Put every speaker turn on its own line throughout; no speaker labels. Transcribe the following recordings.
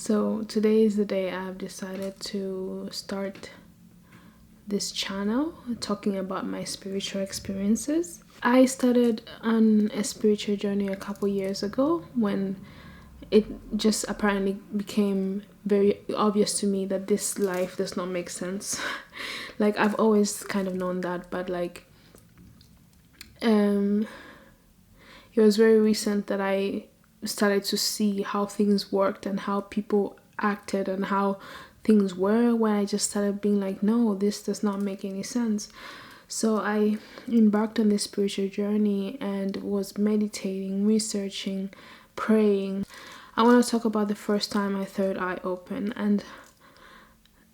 So today is the day I've decided to start this channel talking about my spiritual experiences. I started on a spiritual journey a couple years ago when it just apparently became very obvious to me that this life does not make sense. Like I've always kind of known that, but um it was very recent that I started to see how things worked and how people acted and how things were, when I just started being like, no, this does not make any sense. So I embarked on this spiritual journey and was meditating, researching, praying. I want to talk about the first time my third eye opened. And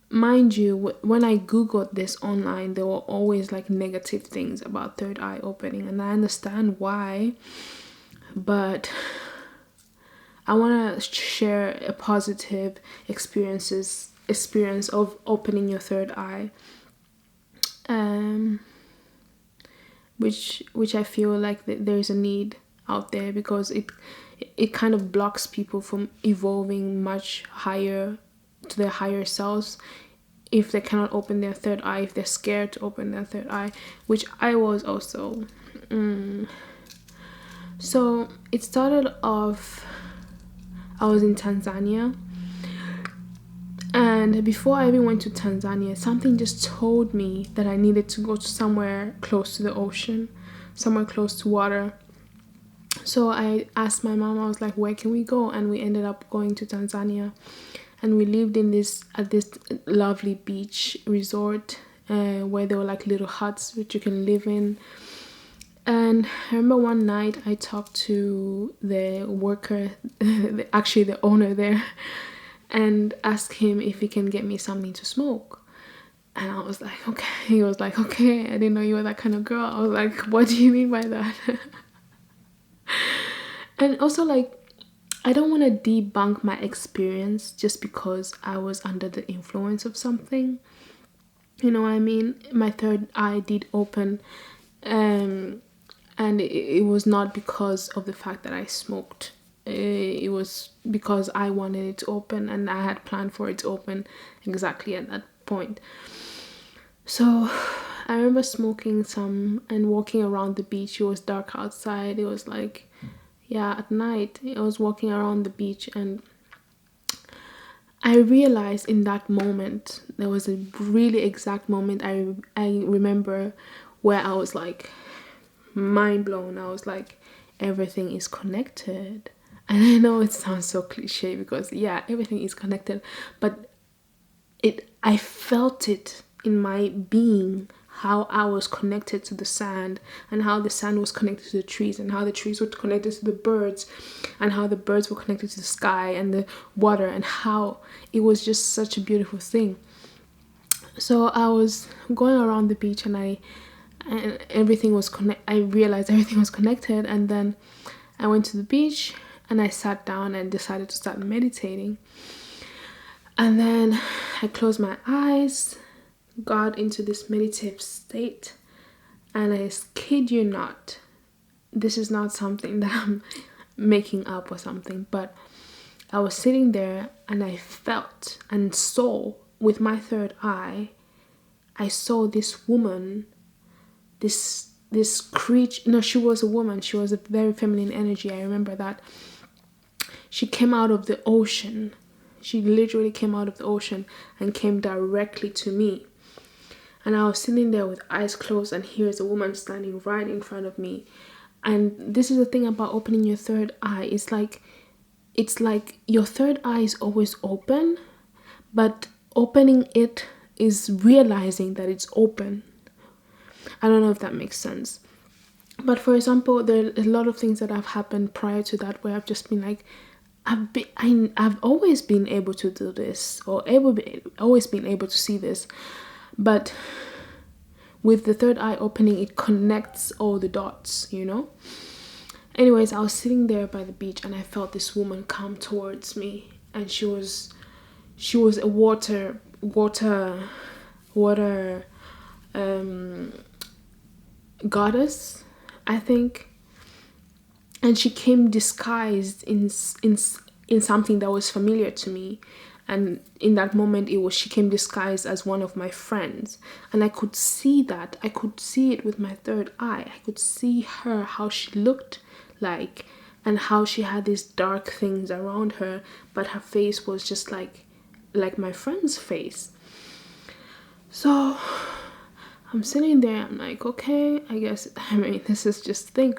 mind you, when I googled this online, there were always like negative things about third eye opening, and I understand why, but I want to share a positive experience of opening your third eye, which I feel like there's a need out there, because it kind of blocks people from evolving much higher to their higher selves if they cannot open their third eye, if they're scared to open their third eye, which I was also. So it started off, I was in Tanzania, and before I even went to Tanzania, something just told me that I needed to go to somewhere close to the ocean, somewhere close to water. So I asked my mom, I was like, where can we go? And we ended up going to Tanzania, and we lived in this lovely beach resort where there were like little huts which you can live in. And I remember one night I talked to the worker, actually the owner there, and asked him if he can get me something to smoke. And I was like, okay. He was like, okay, I didn't know you were that kind of girl. I was like, what do you mean by that? And also, like, I don't want to debunk my experience just because I was under the influence of something. You know what I mean? My third eye did open, and it was not because of the fact that I smoked. It was because I wanted it to open, and I had planned for it to open exactly at that point. So I remember smoking some and walking around the beach. It was dark outside. It was like, yeah, at night. I was walking around the beach, and I realized in that moment, there was a really exact moment I remember where I was like mind blown. I was like, everything is connected. And I know it sounds so cliche because yeah, everything is connected, but I felt it in my being, how I was connected to the sand, and how the sand was connected to the trees, and how the trees were connected to the birds, and how the birds were connected to the sky and the water, and how it was just such a beautiful thing. So I was going around the beach, and everything was I realized everything was connected, and then I went to the beach and I sat down and decided to start meditating. And then I closed my eyes, got into this meditative state, and I kid you not, this is not something that I'm making up or something, but I was sitting there and I felt and saw with my third eye, I saw this woman, this creature. No, she was a woman. She was a very feminine energy. I remember that. She came out of the ocean. She literally came out of the ocean and came directly to me. And I was sitting there with eyes closed, and here's a woman standing right in front of me. And this is the thing about opening your third eye. It's like your third eye is always open, but opening it is realizing that it's open. I don't know if that makes sense. But for example, there are a lot of things that have happened prior to that where I've just been like, I've always been able to do this, or always been able to see this, but with the third eye opening, it connects all the dots, you know. Anyways, I was sitting there by the beach, and I felt this woman come towards me, and she was a water goddess, I think. And she came disguised in in something that was familiar to me. And in that moment, she came disguised as one of my friends, and I could see that. I could see it with my third eye. I could see her, how she looked like, and how she had these dark things around her, but her face was just like my friend's face. So I'm sitting there, I'm like, okay, I guess, this is just a thing.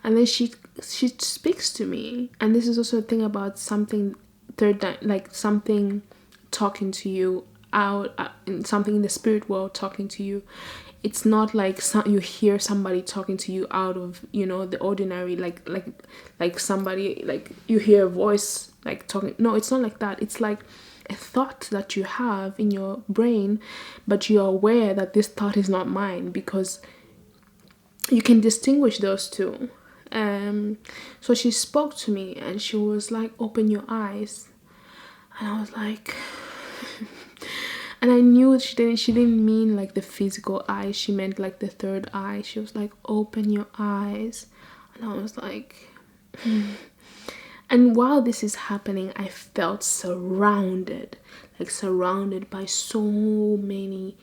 And then she speaks to me, and this is also a thing about something like something talking to you out, something in the spirit world talking to you. It's not like you hear somebody talking to you out of, the ordinary, like somebody, like you hear a voice like talking. No, it's not like that. It's like a thought that you have in your brain, but you're aware that this thought is not mine, because you can distinguish those two. So she spoke to me, and she was like, open your eyes. And I was like, and I knew she didn't mean like the physical eye, she meant like the third eye. She was like, open your eyes. And I was like, And while this is happening, I felt surrounded by so many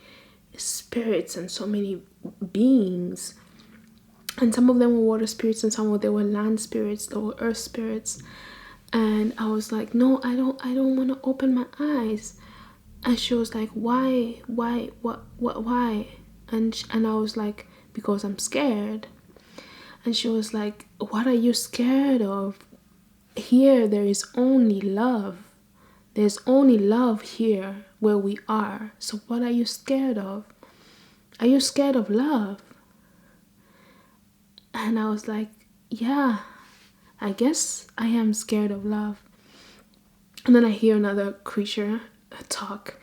spirits and so many beings. And some of them were water spirits, and some of them were land spirits, there were earth spirits. And I was like, no, I don't want to open my eyes. And she was like, why? And I was like, because I'm scared. And she was like, what are you scared of? Here there is only love. There's only love here where we are. So what are you scared of? Are you scared of love? And I was like, yeah, I guess I am scared of love. And then I hear another creature talk,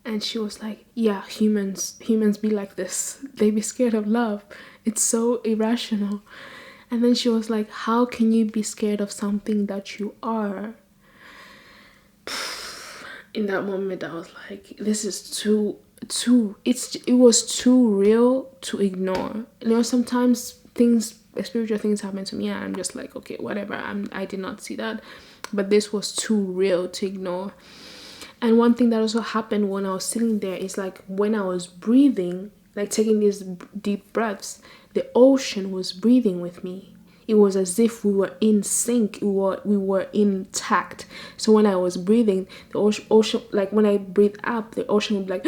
and she was like, yeah, humans be like this. They be scared of love. It's so irrational. And then she was like, how can you be scared of something that you are? In that moment, I was like, this is too it was too real to ignore. Sometimes spiritual things happen to me, and I'm just like, okay, whatever, I did not see that. But this was too real to ignore. And one thing that also happened when I was sitting there is like, when I was breathing, like taking these deep breaths, the ocean was breathing with me. It was as if we were in sync, we were intact. So when I was breathing, the ocean, like when I breathe up, the ocean would be like,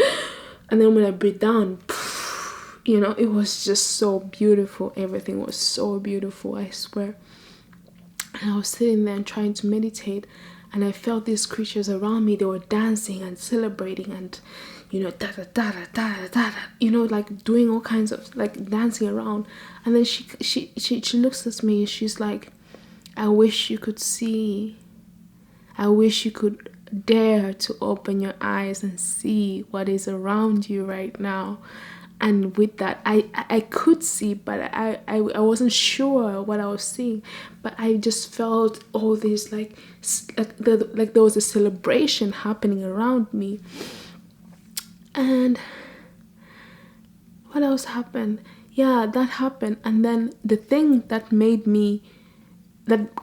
and then when I breathe down, it was just so beautiful. Everything was so beautiful, I swear. And I was sitting there and trying to meditate, and I felt these creatures around me. They were dancing and celebrating, and da da da da da da da, like doing all kinds of like dancing around. And then she looks at me, and she's like, I wish you could see. I wish you could dare to open your eyes and see what is around you right now. And with that, I could see, but I wasn't sure what I was seeing. But I just felt all this like there was a celebration happening around me. And what else happened? Yeah, that happened. And then the thing that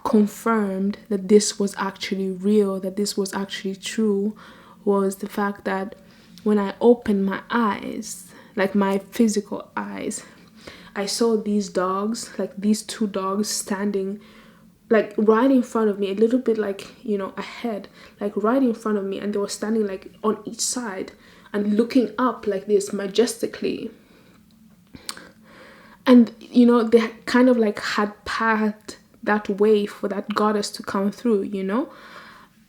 confirmed that this was actually real, that this was actually true, was the fact that when I opened my eyes, like my physical eyes, I saw these dogs, like these two dogs standing like right in front of me, a little bit like, ahead, like right in front of me. And they were standing like on each side and looking up like this majestically. And, they kind of like had paved that way for that goddess to come through,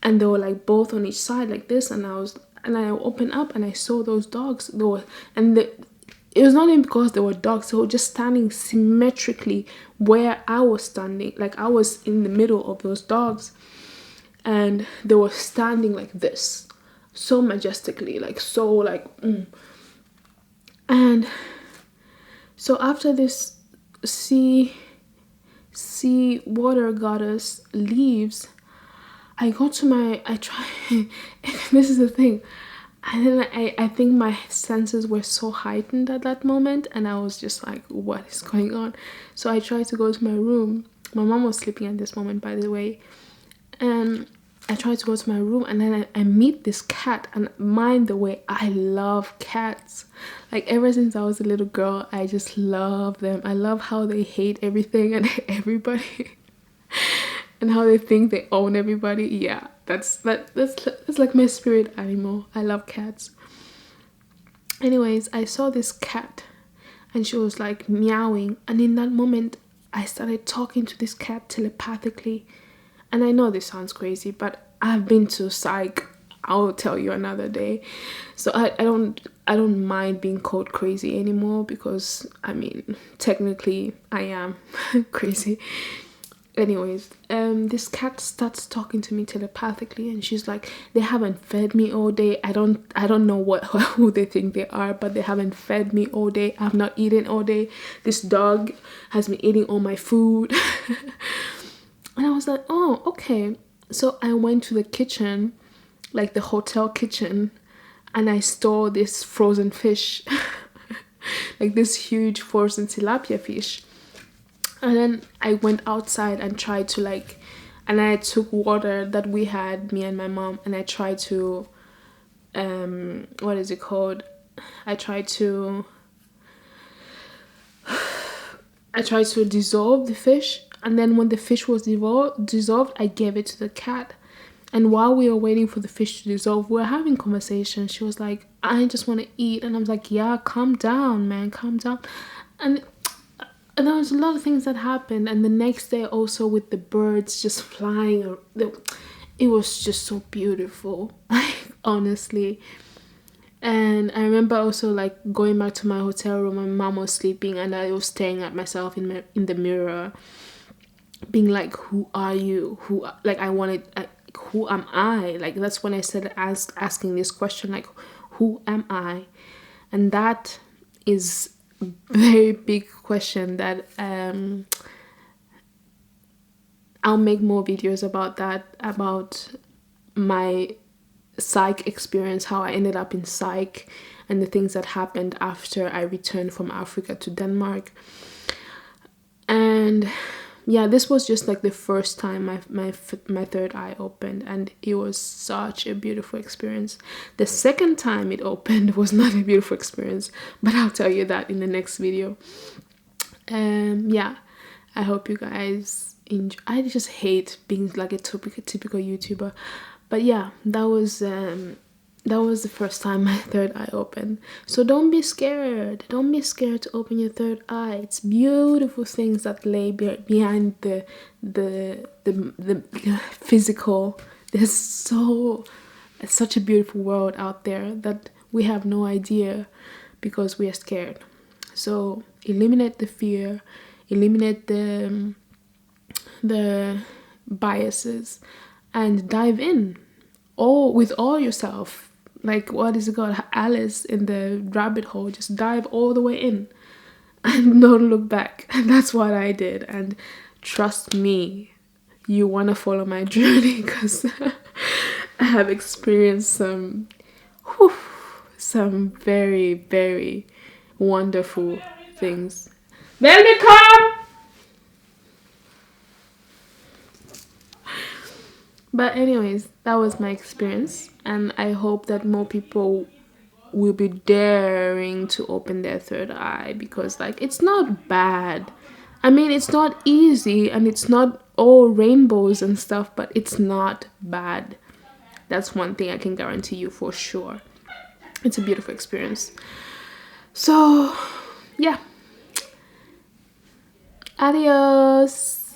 And they were like both on each side like this. And I opened up and I saw those dogs. It was not even because they were dogs. They were just standing symmetrically where I was standing. Like I was in the middle of those dogs. And they were standing like this. So majestically. Like so like... And so after this sea water goddess leaves, I try... This is the thing. And then I think my senses were so heightened at that moment, and I was just like, what is going on? So I tried to go to my room. My mom was sleeping at this moment, by the way. And I try to go to my room, and then I meet this cat. And mind the way, I love cats. Like ever since I was a little girl, I just love them. I love how they hate everything and everybody. And how they think they own everybody. Yeah, that's like my spirit animal. I love cats. Anyways, I saw this cat, and she was like meowing, and in that moment I started talking to this cat telepathically. And I know this sounds crazy, but I've been to psych. I'll tell you another day. So I don't mind being called crazy anymore, because I mean technically I am crazy. Anyways, this cat starts talking to me telepathically, and she's like, they haven't fed me all day. I don't know what who they think they are, but they haven't fed me all day. I've not eaten all day. This dog has been eating all my food. And I was like, oh, okay. So I went to the kitchen, like the hotel kitchen, and I stole this frozen fish, like this huge frozen tilapia fish. And then I went outside and tried to and I took water that we had, me and my mom, and I tried to, what is it called? I tried to dissolve the fish, and then when the fish was dissolved, I gave it to the cat. And while we were waiting for the fish to dissolve, we were having conversation. She was like, I just want to eat. And I was like, yeah, calm down, man, calm down. And there was a lot of things that happened. And the next day also, with the birds just flying, it was just so beautiful, like honestly. And I remember also like going back to my hotel room. My mom was sleeping, and I was staring at myself in the mirror, being like, who are you? Who am I? Like that's when I started asking this question, like, who am I? And that is a very big question that I'll make more videos about that, about my psych experience, how I ended up in psych, and the things that happened after I returned from Africa to Denmark. And yeah, this was just like the first time my third eye opened, and it was such a beautiful experience. The second time it opened was not a beautiful experience, but I'll tell you that in the next video. Yeah, I hope you guys enjoy. I just hate being like a typical YouTuber, but yeah, that was the first time my third eye opened. So don't be scared. Don't be scared to open your third eye. It's beautiful things that lay behind the physical. There's such a beautiful world out there that we have no idea because we are scared. So eliminate the fear, eliminate the biases, and dive in with all yourself. Like, what is it called? Alice in the rabbit hole. Just dive all the way in and don't look back. And that's what I did. And trust me, you want to follow my journey, because I have experienced some very, very wonderful things. Baby, come! But anyways, that was my experience, and I hope that more people will be daring to open their third eye, because like it's not bad. I mean, it's not easy, and it's not all rainbows and stuff, but it's not bad. That's one thing I can guarantee you for sure. It's a beautiful experience. So yeah, adios.